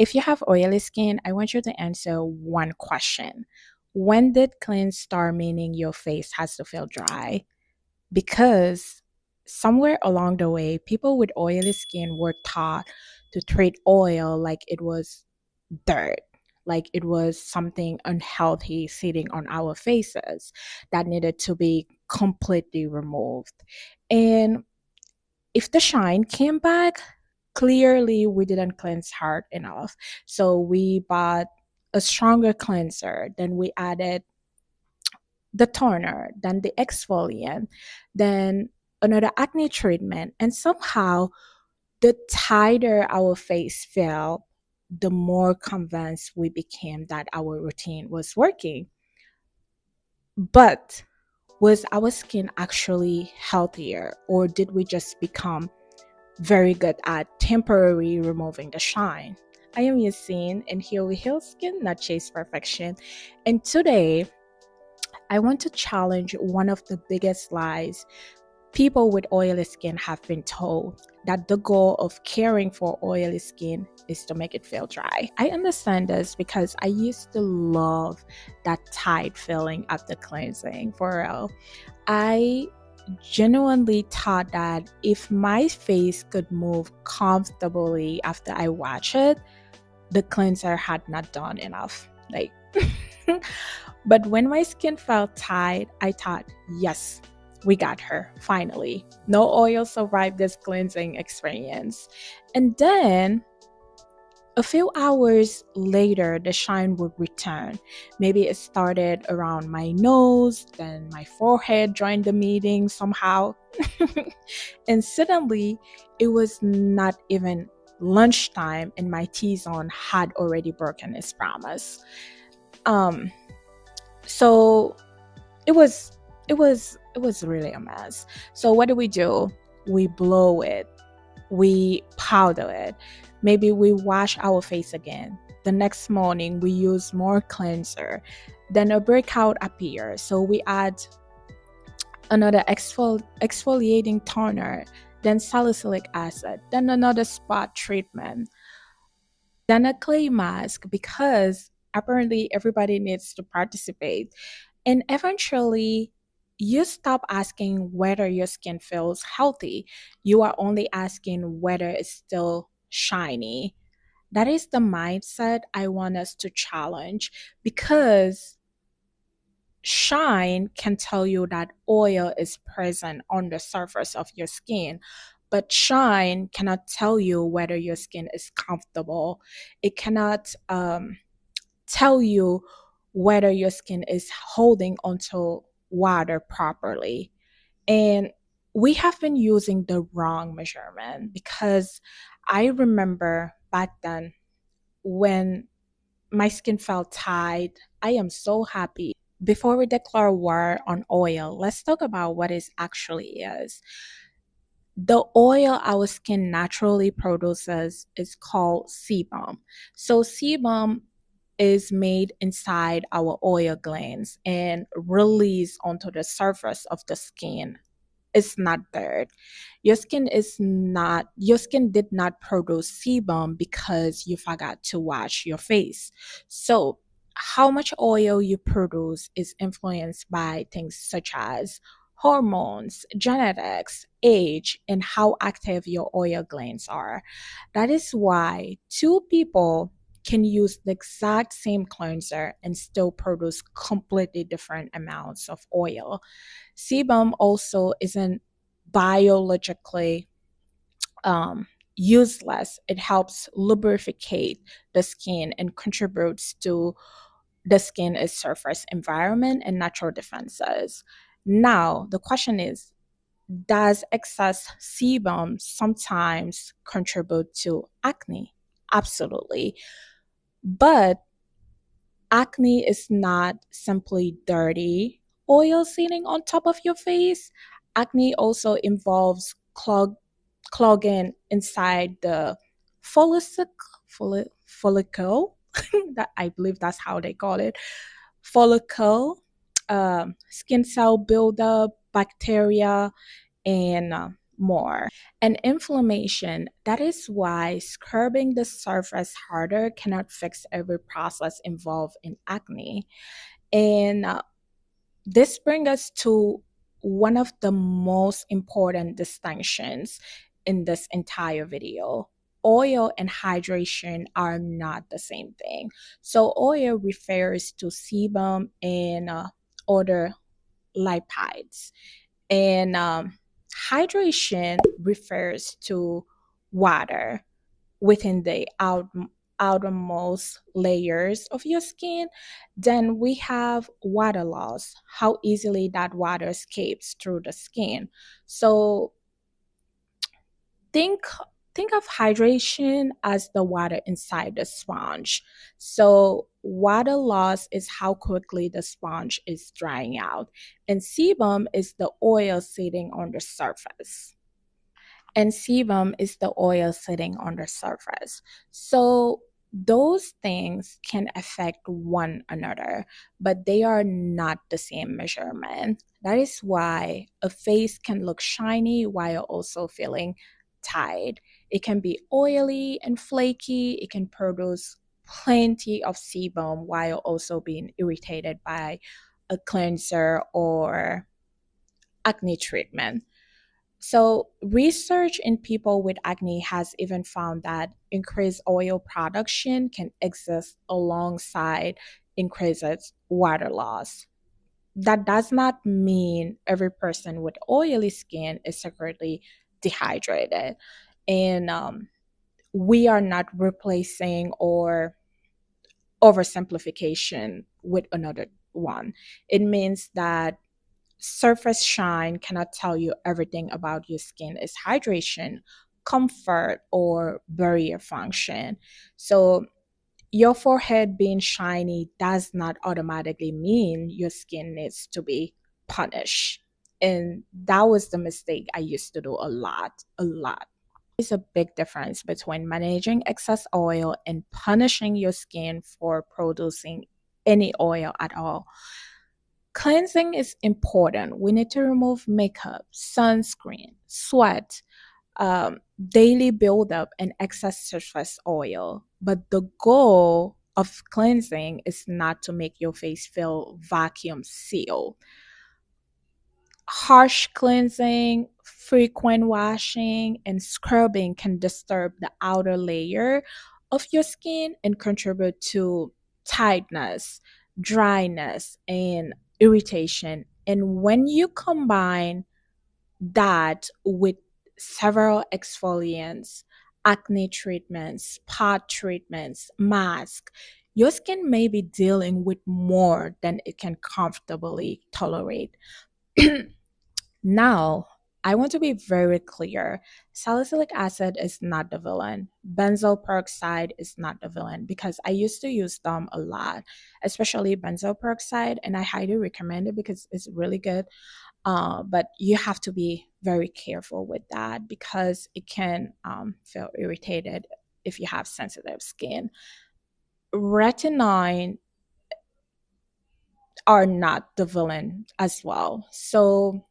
If you have oily skin, I want you to answer one question. When did clean start meaning your face has to feel dry? Because somewhere along the way, people with oily skin were taught to treat oil like it was dirt, like it was something unhealthy sitting on our faces that needed to be completely removed. And if the shine came back, clearly we didn't cleanse hard enough. So we bought a stronger cleanser, then we added the toner, then the exfoliant, then another acne treatment. And somehow, the tighter our face felt, the more convinced we became that our routine was working. But was our skin actually healthier, or did we just become very good at temporarily removing the shine? I am Yasine, and here we heal skin, not chase perfection. And today, I want to challenge one of the biggest lies people with oily skin have been told, that the goal of caring for oily skin is to make it feel dry. I understand this because I used to love that tight feeling after cleansing, for real. I genuinely thought that if my face could move comfortably after I wash it, the cleanser had not done enough. Like, but when my skin felt tight, I thought, yes, we got her, finally. No oil survived this cleansing experience. And then a few hours later, the shine would return. Maybe it started around my nose, then my forehead joined the meeting somehow. And suddenly, it was not even lunchtime, and my T zone had already broken its promise. Um, so it was it was really a mess. So what do? We blow it, we powder it, maybe we wash our face again. The next morning we use more cleanser, then a breakout appears, so we add another exfoliating toner, then salicylic acid, then another spot treatment, then a clay mask, because apparently everybody needs to participate. And eventually, you stop asking whether your skin feels healthy. You are only asking whether it's still shiny. That is the mindset I want us to challenge, because shine can tell you that oil is present on the surface of your skin, but shine cannot tell you whether your skin is comfortable. It cannot tell you whether your skin is holding onto water properly. And we have been using the wrong measurement, because I remember back then when my skin felt tight. I am so happy. Before we declare war on oil, let's talk about what it actually is. The oil our skin naturally produces is called sebum. So, sebum is made inside our oil glands and released onto the surface of the skin. It's not dirt. Your skin did not produce sebum because you forgot to wash your face. So, how much oil you produce is influenced by things such as hormones, genetics, age, and how active your oil glands are. That is why two people can use the exact same cleanser and still produce completely different amounts of oil. Sebum also isn't biologically useless. It helps lubricate the skin and contributes to the skin's surface environment and natural defenses. Now, the question is, does excess sebum sometimes contribute to acne? Absolutely. But acne is not simply dirty oil sitting on top of your face. Acne also involves clogging inside the follicle. That, I believe that's how they call it. Follicle, skin cell buildup, bacteria, and more. And inflammation, that is why scrubbing the surface harder cannot fix every process involved in acne. And this brings us to one of the most important distinctions in this entire video. Oil and hydration are not the same thing. So, oil refers to sebum and other lipids, and hydration refers to water within the outermost layers of your skin. Then we have water loss, how easily that water escapes through the skin. So think think of hydration as the water inside the sponge. So water loss is how quickly the sponge is drying out, and sebum is the oil sitting on the surface. And sebum is the oil sitting on the surface. So those things can affect one another, but they are not the same measurement. That is why a face can look shiny while also feeling tired. It can be oily and flaky. It can produce plenty of sebum while also being irritated by a cleanser or acne treatment. So, research in people with acne has even found that increased oil production can exist alongside increased water loss. That does not mean every person with oily skin is secretly dehydrated. And we are not replacing or oversimplification with another one. It means that surface shine cannot tell you everything about your skin is hydration, comfort, or barrier function. So, your forehead being shiny does not automatically mean your skin needs to be punished. And that was the mistake I used to do a lot, a lot. There's a big difference between managing excess oil and punishing your skin for producing any oil at all. Cleansing is important. We need to remove makeup, sunscreen, sweat, daily buildup, and excess surface oil. But the goal of cleansing is not to make your face feel vacuum sealed. Harsh cleansing, frequent washing, and scrubbing can disturb the outer layer of your skin and contribute to tightness, dryness, and irritation. And when you combine that with several exfoliants, acne treatments, spot treatments, masks, your skin may be dealing with more than it can comfortably tolerate. Now, I want to be very clear. Salicylic acid is not the villain. Benzoyl peroxide is not the villain because I used to use them a lot, especially benzoyl peroxide, and I highly recommend it because it's really good. But you have to be very careful with that because it can feel irritated if you have sensitive skin. Retinol are not the villain as well. So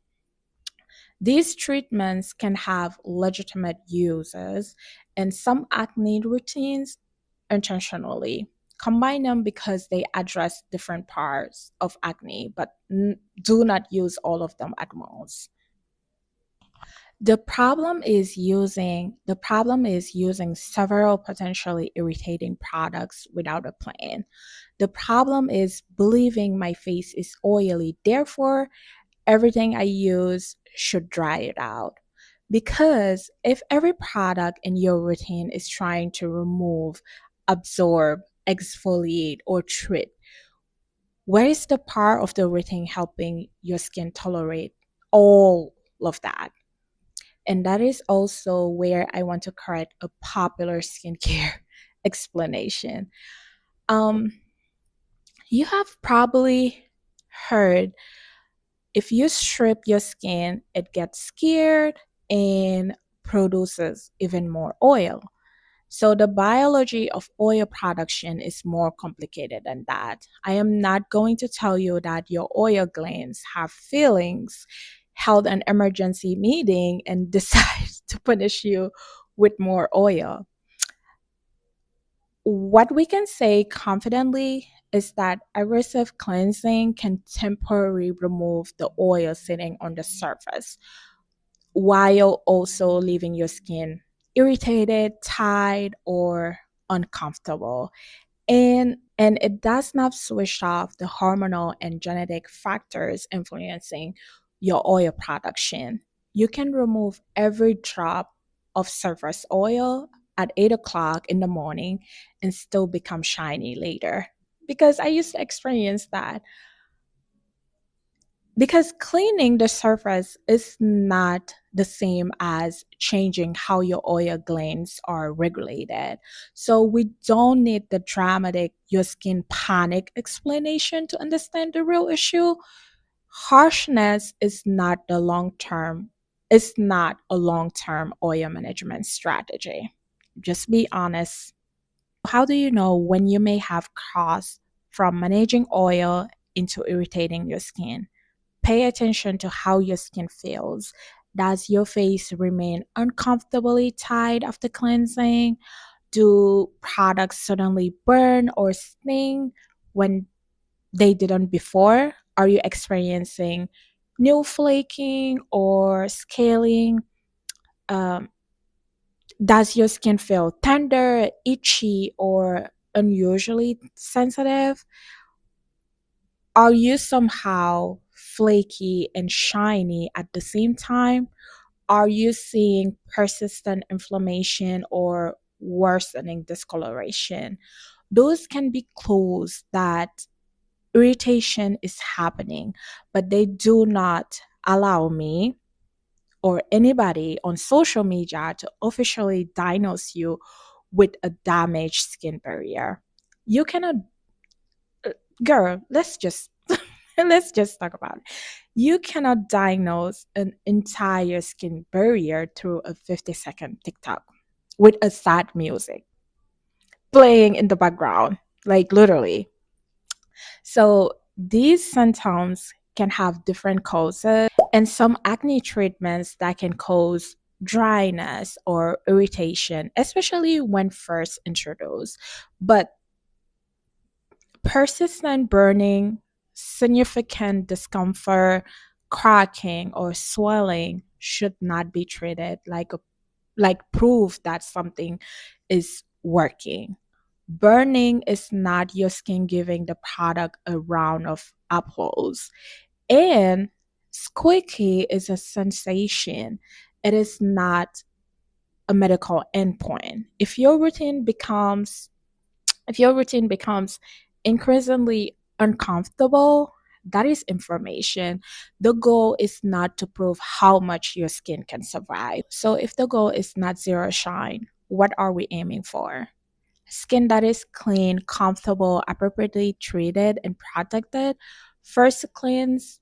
these treatments can have legitimate uses, and some acne routines intentionally combine them because they address different parts of acne, but do not use all of them at once. The problem is using several potentially irritating products without a plan. The problem is believing my face is oily, therefore everything I use should dry it out. Because if every product in your routine is trying to remove, absorb, exfoliate, or treat, where is the part of the routine helping your skin tolerate all of that? And that is also where I want to correct a popular skincare explanation. Um, you have probably heard if you strip your skin, it gets scared and produces even more oil. So, the biology of oil production is more complicated than that. I am not going to tell you that your oil glands have feelings, held an emergency meeting and decided to punish you with more oil. What we can say confidently is that aggressive cleansing can temporarily remove the oil sitting on the surface while also leaving your skin irritated, tired, or uncomfortable. And it does not switch off the hormonal and genetic factors influencing your oil production. You can remove every drop of surface oil at 8 o'clock in the morning and still become shiny later. Because I used to experience that. Because cleaning the surface is not the same as changing how your oil glands are regulated. So we don't need the dramatic your skin panic explanation to understand the real issue. Harshness is not the long term, it's not a long term oil management strategy. Just be honest. How do you know when you may have crossed from managing oil into irritating your skin? Pay attention to how your skin feels. Does your face remain uncomfortably tight after cleansing? Do products suddenly burn or sting when they didn't before? Are you experiencing new flaking or scaling? Um, does your skin feel tender, itchy, or unusually sensitive? Are you somehow flaky and shiny at the same time? Are you seeing persistent inflammation or worsening discoloration? Those can be clues that irritation is happening, but they do not allow me or anybody on social media to officially diagnose you with a damaged skin barrier. You cannot, girl, let's just talk about it. You cannot diagnose an entire skin barrier through a 50-second TikTok with a sad music playing in the background, like literally. So these symptoms can have different causes, and some acne treatments that can cause dryness or irritation, especially when first introduced. But persistent burning, significant discomfort, cracking, or swelling should not be treated like proof that something is working. Burning is not your skin giving the product a round of applause. And squeaky is a sensation. It is not a medical endpoint. If your routine becomes increasingly uncomfortable, that is information. The goal is not to prove how much your skin can survive. So if the goal is not zero shine, what are we aiming for? Skin that is clean, comfortable, appropriately treated, and protected. First cleanse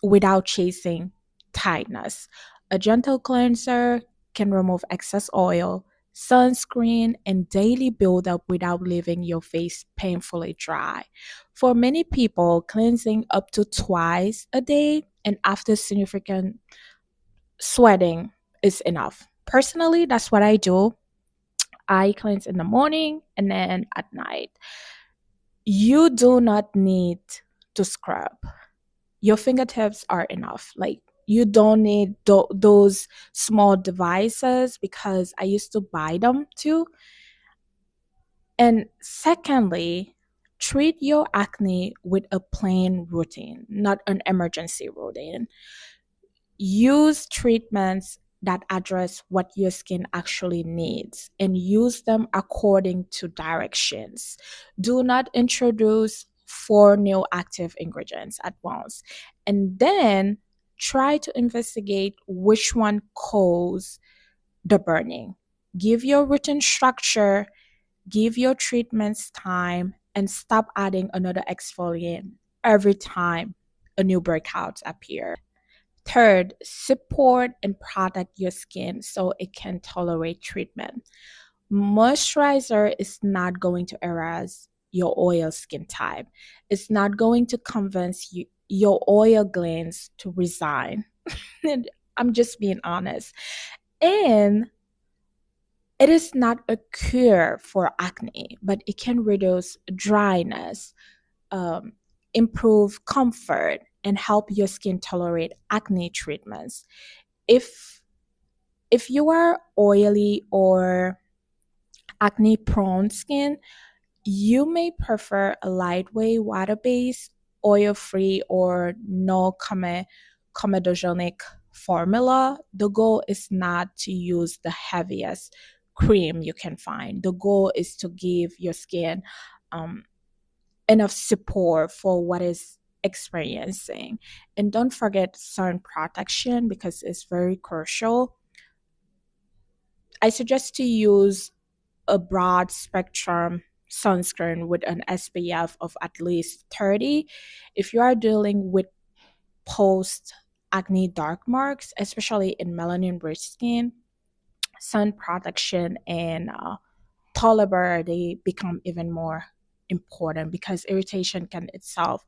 without chasing tightness. A gentle cleanser can remove excess oil, sunscreen, and daily buildup without leaving your face painfully dry. For many people, cleansing up to twice a day and after significant sweating is enough. Personally, that's what I do. I cleanse in the morning and then at night. You do not need to scrub. Your fingertips are enough. Like you don't need those small devices because I used to buy them too. And secondly, treat your acne with a plain routine, not an emergency routine. Use treatments that address what your skin actually needs and use them according to directions. Do not introduce four new active ingredients at once. And then try to investigate which one caused the burning. Give your routine structure, give your treatments time, and stop adding another exfoliant every time a new breakout appears. Third, support and protect your skin so it can tolerate treatment. Moisturizer is not going to erase your oil skin type. It's not going to convince your oil glands to resign. And I'm just being honest. And it is not a cure for acne, but it can reduce dryness, um, improve comfort, and help your skin tolerate acne treatments. If if you are oily or acne prone skin, you may prefer a lightweight water-based, oil-free, or no comedogenic formula. The goal is not to use the heaviest cream you can find. The goal is to give your skin um, enough support for what is experiencing. And don't forget sun protection because it's very crucial. I suggest to use a broad spectrum sunscreen with an SPF of at least 30. If you are dealing with post acne dark marks, especially in melanin rich skin, sun protection and tolerability become even more important because irritation can itself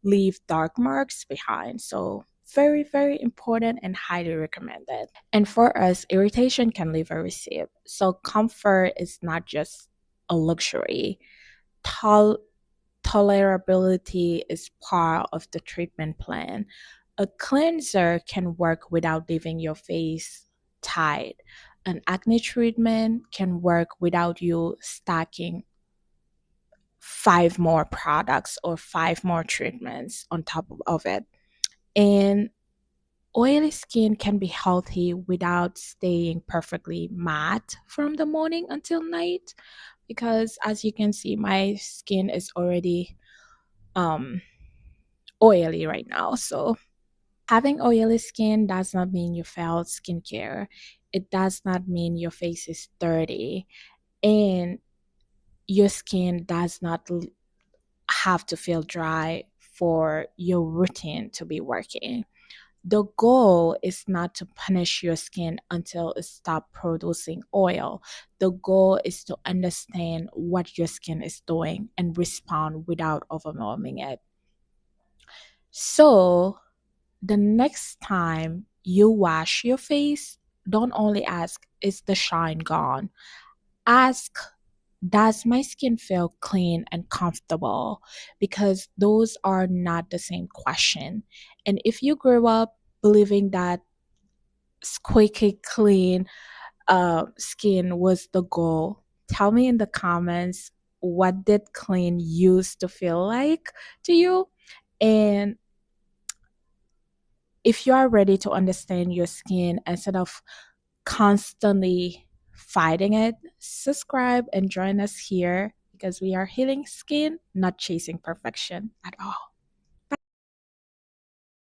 leave dark marks behind. So, very, very important and highly recommended. And for us, irritation can leave a receipt. So, comfort is not just a luxury. Tol- Tolerability is part of the treatment plan. A cleanser can work without leaving your face tight. An acne treatment can work without you stacking five more products or five more treatments on top of it. And oily skin can be healthy without staying perfectly matte from the morning until night because as you can see my skin is already um oily right now. So having oily skin does not mean you failed skincare. It does not mean your face is dirty and your skin does not have to feel dry for your routine to be working. The goal is not to punish your skin until it stops producing oil. The goal is to understand what your skin is doing and respond without overwhelming it. So, the next time you wash your face, don't only ask, is the shine gone? Ask, does my skin feel clean and comfortable? Because those are not the same question. And if you grew up believing that squeaky clean skin was the goal, tell me in the comments what did clean used to feel like to you. And if you are ready to understand your skin instead of constantly fighting it, subscribe and join us here because we are healing skin, not chasing perfection at all.